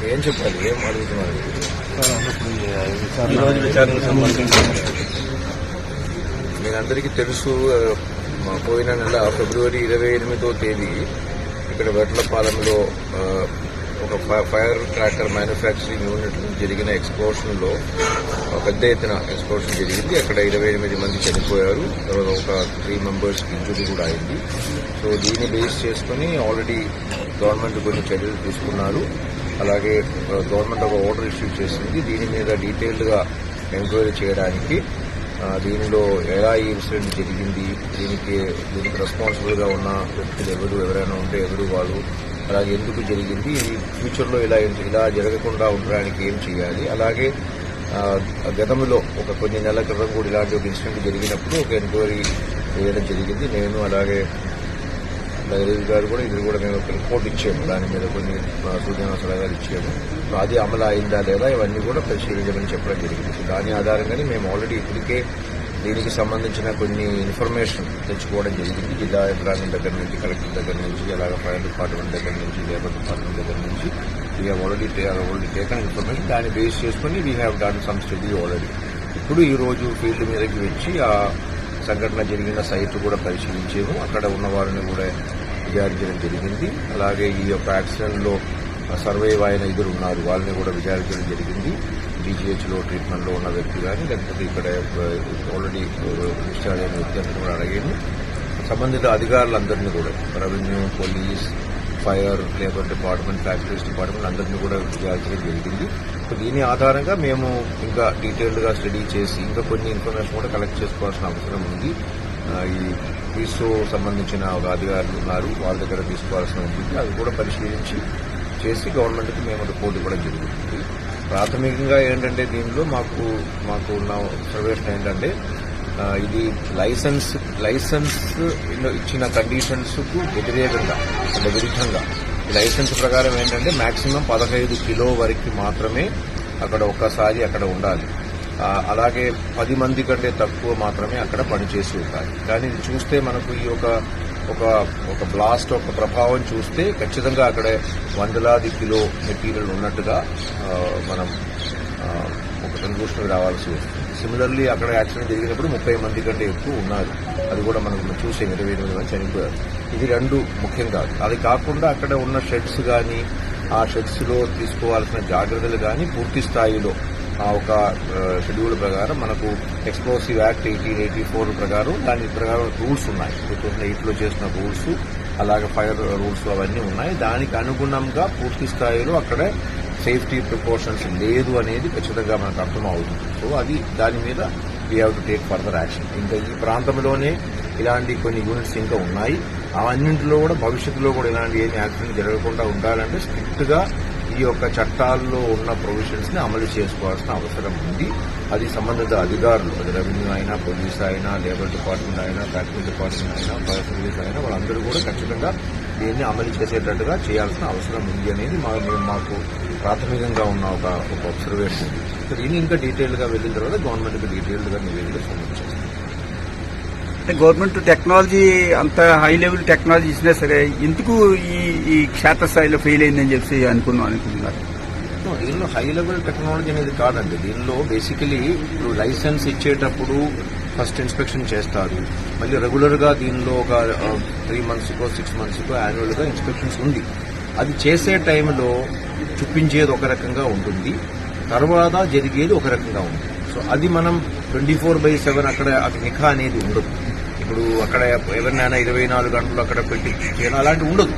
ఏం చెప్పాలి, ఏం అడుగుతున్నారు? ఈరోజు విచారణకు సంబంధించి మీరందరికీ తెలుసు, పోయిన నెల ఫిబ్రవరి 28వ తేదీ ఇక్కడ వెట్లపాలెంలో ఒక ఫైర్ క్రాకర్ మ్యానుఫ్యాక్చరింగ్ యూనిట్ జరిగిన ఎక్స్ప్లోషన్లో పెద్ద ఎత్తున ఎక్స్ప్లోషన్ జరిగింది. అక్కడ 28 మంది చనిపోయారు. తర్వాత ఒక 3 మెంబర్స్కి ఇంజురీ కూడా అయింది. సో దీన్ని బేస్ చేసుకుని ఆల్రెడీ గవర్నమెంట్ కొన్ని చర్యలు తీసుకున్నారు. అలాగే గవర్నమెంట్ ఒక ఆర్డర్ ఇష్యూ చేసింది. దీని మీద డీటెయిల్డ్గా ఎంక్వైరీ చేయడానికి, దీనిలో ఎలా ఈ ఇన్సిడెంట్ జరిగింది, దీనికి రెస్పాన్సిబుల్గా ఉన్న వ్యక్తులు ఎవరైనా ఉంటే ఎవరు వాళ్ళు, అలాగే ఎందుకు జరిగింది, ఫ్యూచర్లో ఇలా జరగకుండా ఉండడానికి ఏం చేయాలి, అలాగే గతంలో ఒక కొన్ని నెలల క్రితం కూడా ఇలాంటి ఒక ఇన్సిడెంట్ జరిగినప్పుడు ఒక ఎంక్వైరీ చేయడం జరిగింది. నేను అలాగే రవి గారు కూడా ఇది కూడా మేము ఒక రిపోర్ట్ ఇచ్చాము. దాని మీద కొన్ని సూచన సలహాలు ఇచ్చాము. అది అమలు అయిందా లేదా ఇవన్నీ కూడా పరిశీలించమని చెప్పడం జరిగింది. దాని ఆధారంగానే మేము ఆల్రెడీ ఇప్పటికే దీనికి సంబంధించిన కొన్ని ఇన్ఫర్మేషన్ తెచ్చుకోవడం జరిగింది. జిల్లా యంత్రాంగం దగ్గర నుంచి, కలెక్టర్ దగ్గర నుంచి, అలాగే ఫైర్ డిపార్ట్మెంట్ దగ్గర నుంచి, లేబర్ డిపార్ట్మెంట్ దగ్గర నుంచి we have already taken information. దాన్ని బేస్ చేసుకుని we have done some study already. ఇప్పుడు ఈ రోజు ఫీల్డ్ మీదకి వచ్చి ఆ సంఘటన జరిగిన సైట్ కూడా పరిశీలించాము. అక్కడ ఉన్న వారిని కూడా విచారించడం జరిగింది. అలాగే ఈ యొక్క యాక్సిడెంట్లో సర్వైవ్ అయిన ఇద్దరు ఉన్నారు, వాళ్ళని కూడా విచారించడం జరిగింది. జీజీహెచ్లో ట్రీట్మెంట్లో ఉన్న వ్యక్తి కానీ, లేకపోతే ఇక్కడ ఆల్రెడీ డిశ్చార్జ్ అయిన వ్యక్తి అందరూ కూడా అడిగాము. సంబంధిత అధికారులందరినీ కూడా revenue, police, fire, labour department, factories department అందరినీ కూడా విచారించడం జరిగింది. సో దీని ఆధారంగా మేము ఇంకా డీటెయిల్డ్గా స్టడీ చేసి ఇంకా కొన్ని ఇన్ఫర్మేషన్ కూడా కలెక్ట్ చేసుకోవాల్సిన అవసరం ఉంది. ఈ పీస్తో సంబంధించిన ఒక అధికారులు ఉన్నారు, వాళ్ళ దగ్గర తీసుకోవాల్సిన ఉంటుంది. అవి కూడా పరిశీలించి చేసి గవర్నమెంట్కి మేము రిపోర్ట్ ఇవ్వడం జరుగుతుంది. ప్రాథమికంగా ఏంటంటే దీనిలో మాకు ఉన్న అబ్జర్వేషన్ ఏంటంటే ఇది లైసెన్స్ ఇచ్చిన కండిషన్స్కు వ్యతిరేకంగా అంటే విరుద్ధంగా ఈ లైసెన్స్ ప్రకారం ఏంటంటే మాక్సిమం 15 కిలో వరకు మాత్రమే అక్కడ ఒక్కసారి అక్కడ ఉండాలి. అలాగే 10 మంది కంటే తక్కువ మాత్రమే అక్కడ పనిచేసి ఉండాలి. కానీ ఇది చూస్తే మనకు ఈ ఒక బ్లాస్ట్ ఒక ప్రభావం చూస్తే ఖచ్చితంగా అక్కడ వందలాది కిలో మెటీరియల్ ఉన్నట్టుగా మనం ఒక కన్క్లూషన్ రావాల్సి వస్తుంది. సిమిలర్లీ అక్కడ యాక్సిడెంట్ జరిగినప్పుడు 30 మంది కంటే ఎక్కువ ఉన్నారు. అది కూడా మనం చూసాం, 28 మంది చనిపోయారు. ఇది 2 ముఖ్యం కాదు. అది కాకుండా అక్కడ ఉన్న షెడ్స్ కానీ, ఆ షెడ్స్లో తీసుకోవాల్సిన జాగ్రత్తలు కానీ పూర్తి స్థాయిలో ఒక షెడ్యూల్ ప్రకారం మనకు ఎక్స్ప్లోసివ్ యాక్ట్ 1884 ప్రకారం దాని ప్రకారం రూల్స్ ఉన్నాయి. 2008లో చేసిన రూల్స్, అలాగే ఫైర్ రూల్స్ అవన్నీ ఉన్నాయి. దానికి అనుగుణంగా పూర్తి స్థాయిలో అక్కడ సేఫ్టీ ప్రికాషన్స్ లేదు అనేది ఖచ్చితంగా మనకు అర్థమవుతుంది. సో అది దాని మీద we have to take further action. ఇంకా ఈ ప్రాంతంలోనే ఇలాంటి కొన్ని యూనిట్స్ ఇంకా ఉన్నాయి. అవన్నింటిలో కూడా భవిష్యత్తులో కూడా ఇలాంటి ఏమి యాక్సిడెంట్ జరగకుండా ఉండాలంటే స్ట్రిక్ట్గా ఈ యొక్క చట్టాల్లో ఉన్న ప్రొవిజన్స్ ని అమలు చేసుకోవాల్సిన అవసరం ఉంది. అది సంబంధిత అధికారులు, అది రెవెన్యూ అయినా, పోలీస్ అయినా, లేబర్ డిపార్ట్మెంట్ అయినా, ఫ్యాక్టరీ డిపార్ట్మెంట్ అయినా, ఫైర్ సర్వీస్ అయినా వాళ్ళందరూ కూడా ఖచ్చితంగా దీన్ని అమలు చేసేటట్టుగా చేయాల్సిన అవసరం ఉంది అనేది మాకు ప్రాథమికంగా ఉన్న ఒక అబ్జర్వేషన్. దీన్ని ఇంకా డీటెయిల్గా వెళ్ళిన తర్వాత గవర్నమెంట్కి డీటెయిల్డ్గా నివేదిక సమర్పించారు. అంటే గవర్నమెంట్ టెక్నాలజీ అంత హై లెవెల్ టెక్నాలజీ ఇచ్చినా సరే ఎందుకు ఈ క్షేత్రస్థాయిలో ఫెయిల్ అయిందని చెప్పి అనుకుంటున్నారు. దీనిలో హై లెవెల్ టెక్నాలజీ అనేది కాదండి. దీనిలో బేసికలీ ఇప్పుడు లైసెన్స్ ఇచ్చేటప్పుడు ఫస్ట్ ఇన్స్పెక్షన్ చేస్తారు. మళ్ళీ రెగ్యులర్గా దీనిలో ఒక 3 monthsకో 6 monthsకో యాన్యువల్గా ఇన్స్పెక్షన్స్ ఉంది. అది చేసే టైంలో చూపించేది ఒక రకంగా ఉంటుంది, తర్వాత జరిగేది ఒక రకంగా ఉంటుంది. సో అది మనం 24/7 అక్కడ నిఘా అనేది ఉండదు. ఇప్పుడు అక్కడ ఎవరినైనా 24 గంటలు అక్కడ పెట్టి చేయడం అలాంటి ఉండదు.